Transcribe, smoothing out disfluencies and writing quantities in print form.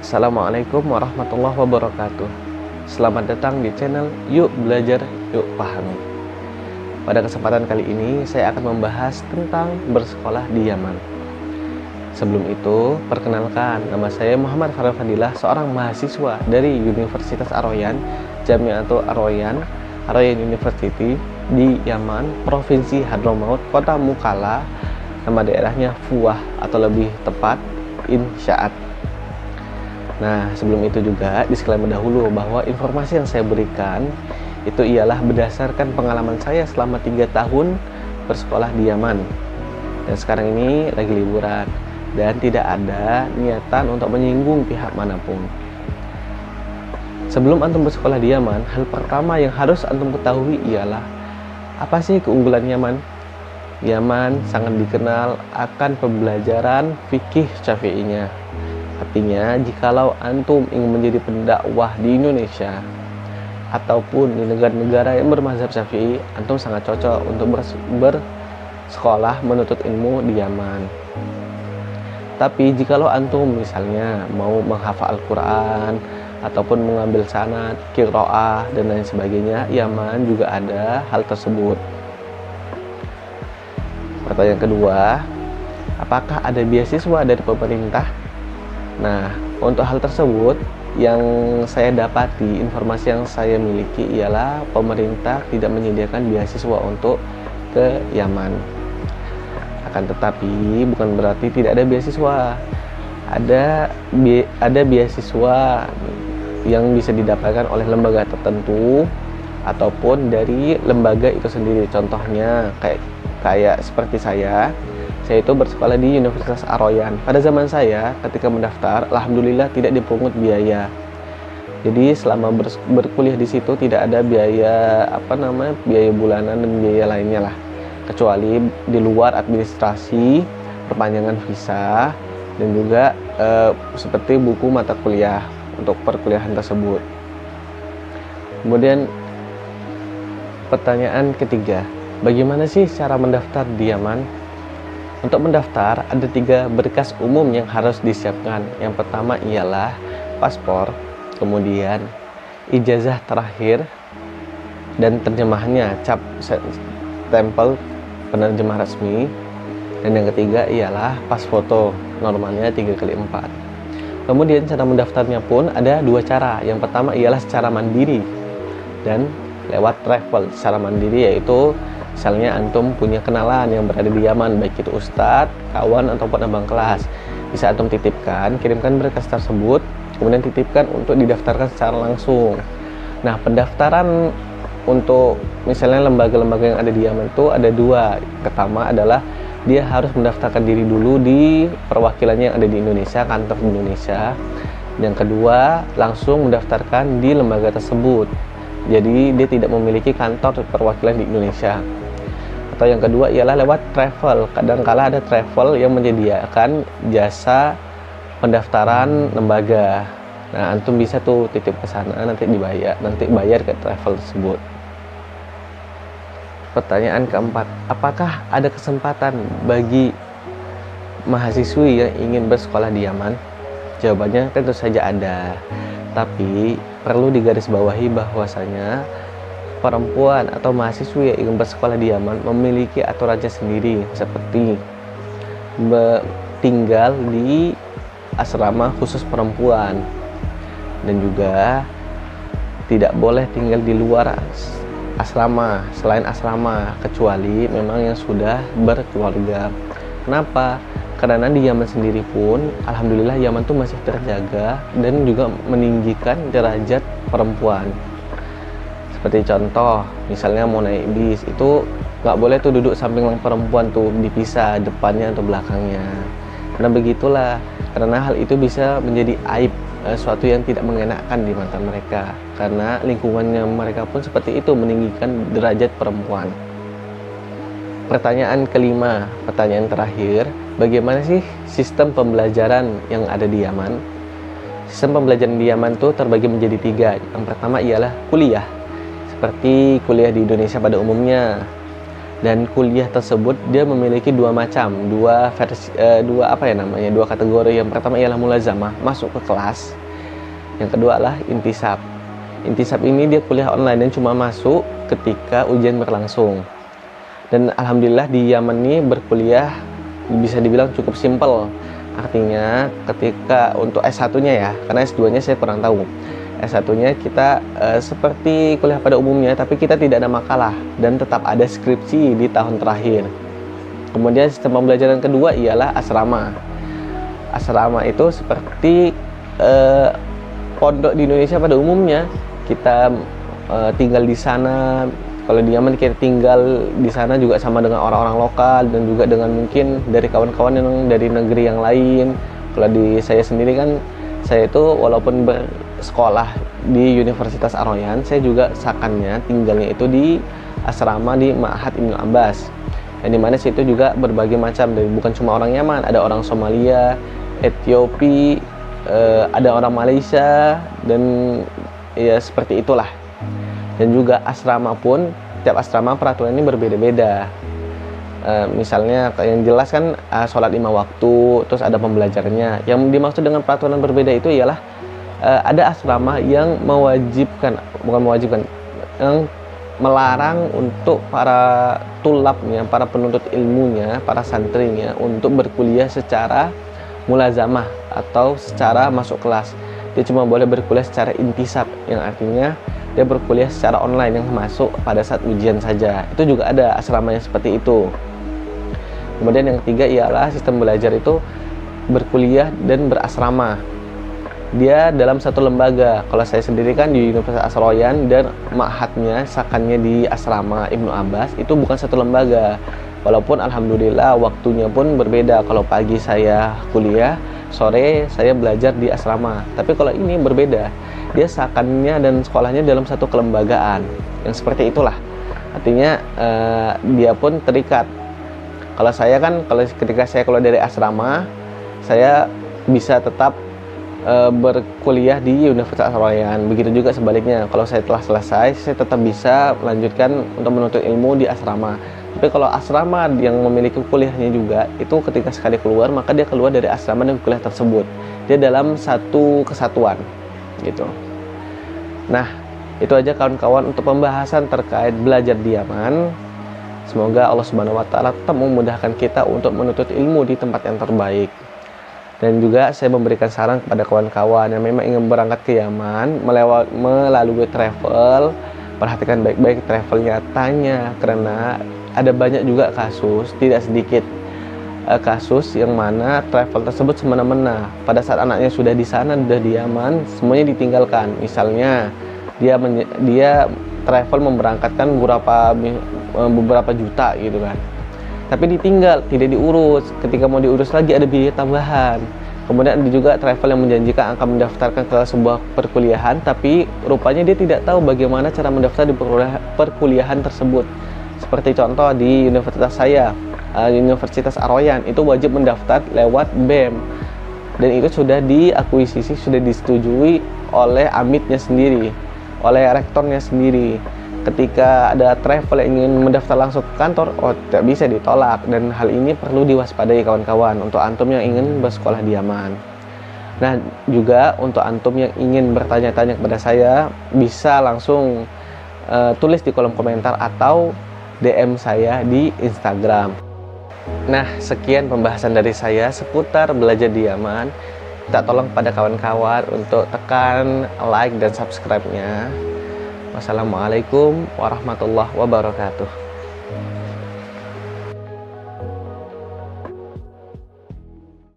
Assalamualaikum warahmatullahi wabarakatuh. Selamat datang di channel Yuk Belajar Yuk Pahami. Pada kesempatan kali ini saya akan membahas tentang bersekolah di Yaman. Sebelum itu, perkenalkan, nama saya Muhammad Farel Fadilah, seorang mahasiswa dari Universitas Ar-Rayyan, Jamiatul Ar-Rayyan, Ar-Rayyan University di Yaman, Provinsi Hadramaut, Kota Mukalla. Nama daerahnya Fuah atau lebih tepat Insyaat. Nah, sebelum itu juga disclaimer dahulu bahwa informasi yang saya berikan itu ialah berdasarkan pengalaman saya selama 3 tahun bersekolah di Yaman. Dan sekarang ini lagi liburan dan tidak ada niatan untuk menyinggung pihak manapun. Sebelum antum bersekolah di Yaman, hal pertama yang harus antum ketahui ialah apa sih keunggulan Yaman? Yaman sangat dikenal akan pembelajaran fikih Syafi'inya. Artinya, jikalau antum ingin menjadi pendakwah di Indonesia ataupun di negara-negara yang bermazhab Syafi'i, antum sangat cocok untuk bersekolah menuntut ilmu di Yaman. Tapi jikalau antum misalnya mau menghafal Al-Quran ataupun mengambil sanad, qiraah dan lain sebagainya, Yaman juga ada hal tersebut. Pertanyaan kedua, apakah ada beasiswa dari pemerintah? Nah, untuk hal tersebut yang saya dapati, informasi yang saya miliki ialah pemerintah tidak menyediakan beasiswa untuk ke Yaman. Akan tetapi bukan berarti tidak ada beasiswa. Ada beasiswa yang bisa didapatkan oleh lembaga tertentu ataupun dari lembaga itu sendiri. Contohnya kayak seperti saya itu bersekolah di Universitas Ar-Rayyan. Pada zaman saya ketika mendaftar, alhamdulillah tidak dipungut biaya. Jadi selama berkuliah di situ tidak ada biaya biaya bulanan dan biaya lainnya lah. Kecuali di luar administrasi, perpanjangan visa dan juga seperti buku mata kuliah untuk perkuliahan tersebut. Kemudian pertanyaan ketiga, bagaimana sih cara mendaftar di Yaman? Untuk mendaftar, ada 3 berkas umum yang harus disiapkan. Yang pertama ialah paspor, kemudian ijazah terakhir dan terjemahannya, cap stempel penerjemah resmi, dan yang ketiga ialah pas foto, normalnya 3x4. Kemudian cara mendaftarnya pun ada 2 cara. Yang pertama ialah secara mandiri dan lewat travel. Secara mandiri yaitu misalnya antum punya kenalan yang berada di Yaman, baik itu ustadz, kawan, ataupun abang kelas, bisa antum titipkan, kirimkan berkas tersebut, kemudian titipkan untuk didaftarkan secara langsung. Nah, pendaftaran untuk misalnya lembaga-lembaga yang ada di Yaman itu ada 2. Pertama adalah dia harus mendaftarkan diri dulu di perwakilannya yang ada di Indonesia, kantor di Indonesia. Yang kedua, langsung mendaftarkan di lembaga tersebut. Jadi dia tidak memiliki kantor perwakilan di Indonesia. Atau yang kedua ialah lewat travel. Kadangkala ada travel yang menyediakan jasa pendaftaran lembaga. Nah, antum bisa tuh titip ke sana, nanti bayar ke travel tersebut. Pertanyaan keempat, apakah ada kesempatan bagi mahasiswi yang ingin bersekolah di Yaman? Jawabannya tentu saja ada. Tapi perlu digarisbawahi bahwasanya perempuan atau mahasiswi yang ingin bersekolah di Yaman memiliki aturannya sendiri, seperti tinggal di asrama khusus perempuan dan juga tidak boleh tinggal di luar asrama, selain asrama, kecuali memang yang sudah berkeluarga. Kenapa? Karena di Yaman sendiri pun alhamdulillah Yaman tuh masih terjaga dan juga meninggikan derajat perempuan. Seperti contoh, misalnya mau naik bis, itu nggak boleh tuh duduk samping perempuan tuh, dipisah depannya atau belakangnya. Karena begitulah, karena hal itu bisa menjadi aib, suatu yang tidak mengenakan di mata mereka. Karena lingkungannya mereka pun seperti itu, meninggikan derajat perempuan. Pertanyaan kelima, pertanyaan terakhir, bagaimana sih sistem pembelajaran yang ada di Yaman? Sistem pembelajaran di Yaman tuh terbagi menjadi 3. Yang pertama ialah kuliah, seperti kuliah di Indonesia pada umumnya. Dan kuliah tersebut dia memiliki dua macam, dua versi, dua kategori. Yang pertama ialah mulazamah, masuk ke kelas. Yang kedua adalah intisab. Intisab ini dia kuliah online dan cuma masuk ketika ujian berlangsung. Dan alhamdulillah di Yaman ini berkuliah bisa dibilang cukup simpel. Artinya ketika untuk S1-nya ya, karena S2-nya saya kurang tahu. S1-nya kita seperti kuliah pada umumnya, tapi kita tidak ada makalah dan tetap ada skripsi di tahun terakhir. Kemudian sistem pembelajaran kedua ialah asrama. Asrama itu seperti pondok di Indonesia pada umumnya. Kita tinggal di sana. Kalau di Yaman kita tinggal di sana juga sama dengan orang-orang lokal dan juga dengan mungkin dari kawan-kawan yang dari negeri yang lain. Kalau di saya sendiri kan, saya itu walaupun bersekolah di Universitas Ar-Rayyan, saya juga seakannya tinggalnya itu di asrama di Ma'had Ibnu Abbas. Yang dimana situ juga berbagai macam, dari bukan cuma orang Yaman, ada orang Somalia, Ethiopia, ada orang Malaysia, dan ya seperti itulah. Dan juga asrama pun, tiap asrama peraturan ini berbeda-beda. Misalnya yang jelas kan sholat 5 waktu, terus ada pembelajarannya. Yang dimaksud dengan peraturan berbeda itu ialah ada asrama yang yang melarang untuk para tulabnya, para penuntut ilmunya, para santrinya untuk berkuliah secara mulazamah atau secara masuk kelas. Dia cuma boleh berkuliah secara intisab, yang artinya dia berkuliah secara online yang masuk pada saat ujian saja. Itu juga ada asrama yang seperti itu. Kemudian yang ketiga ialah sistem belajar itu berkuliah dan berasrama. Dia dalam satu lembaga. Kalau saya sendiri kan di Universitas Ar-Rayyan dan ma'hadnya, sakannya di asrama Ibnu Abbas, itu bukan satu lembaga. Walaupun alhamdulillah waktunya pun berbeda. Kalau pagi saya kuliah, sore saya belajar di asrama. Tapi kalau ini berbeda. Dia sakannya dan sekolahnya dalam satu kelembagaan. Yang seperti itulah. Artinya dia pun terikat. Kalau saya kan, ketika saya keluar dari asrama, saya bisa tetap berkuliah di Universitas Ar-Rayyan. Begitu juga sebaliknya, kalau saya telah selesai, saya tetap bisa melanjutkan untuk menuntut ilmu di asrama. Tapi kalau asrama yang memiliki kuliahnya juga, itu ketika sekali keluar, maka dia keluar dari asrama dan kuliah tersebut. Dia dalam satu kesatuan, gitu. Nah, itu aja kawan-kawan untuk pembahasan terkait belajar di Yaman. Semoga Allah Subhanahu wa Ta'ala tetap memudahkan kita untuk menuntut ilmu di tempat yang terbaik. Dan juga saya memberikan saran kepada kawan-kawan yang memang ingin berangkat ke Yaman melalui travel. Perhatikan baik-baik travelnya, tanya, karena ada banyak juga kasus, tidak sedikit kasus yang mana travel tersebut semena-mena. Pada saat anaknya sudah di sana, sudah di Yaman, semuanya ditinggalkan. Misalnya dia travel memberangkatkan beberapa juta gitu kan, tapi ditinggal, tidak diurus. Ketika mau diurus lagi ada biaya tambahan. Kemudian ada juga travel yang menjanjikan akan mendaftarkan ke sebuah perkuliahan, tapi rupanya dia tidak tahu bagaimana cara mendaftar di perkuliahan tersebut. Seperti contoh di universitas saya, Universitas Ar-Rayyan, itu wajib mendaftar lewat BEM, dan itu sudah diakuisisi, sudah disetujui oleh amitnya sendiri, oleh rektornya sendiri. Ketika ada travel yang ingin mendaftar langsung ke kantor, tidak bisa ditolak. Dan hal ini perlu diwaspadai kawan-kawan untuk antum yang ingin bersekolah di Yaman. Nah, juga untuk antum yang ingin bertanya-tanya kepada saya, bisa langsung tulis di kolom komentar atau DM saya di Instagram. Nah, sekian pembahasan dari saya seputar belajar di Yaman. Kita tolong pada kawan-kawan untuk tekan like dan subscribe-nya. Wassalamualaikum warahmatullahi wabarakatuh.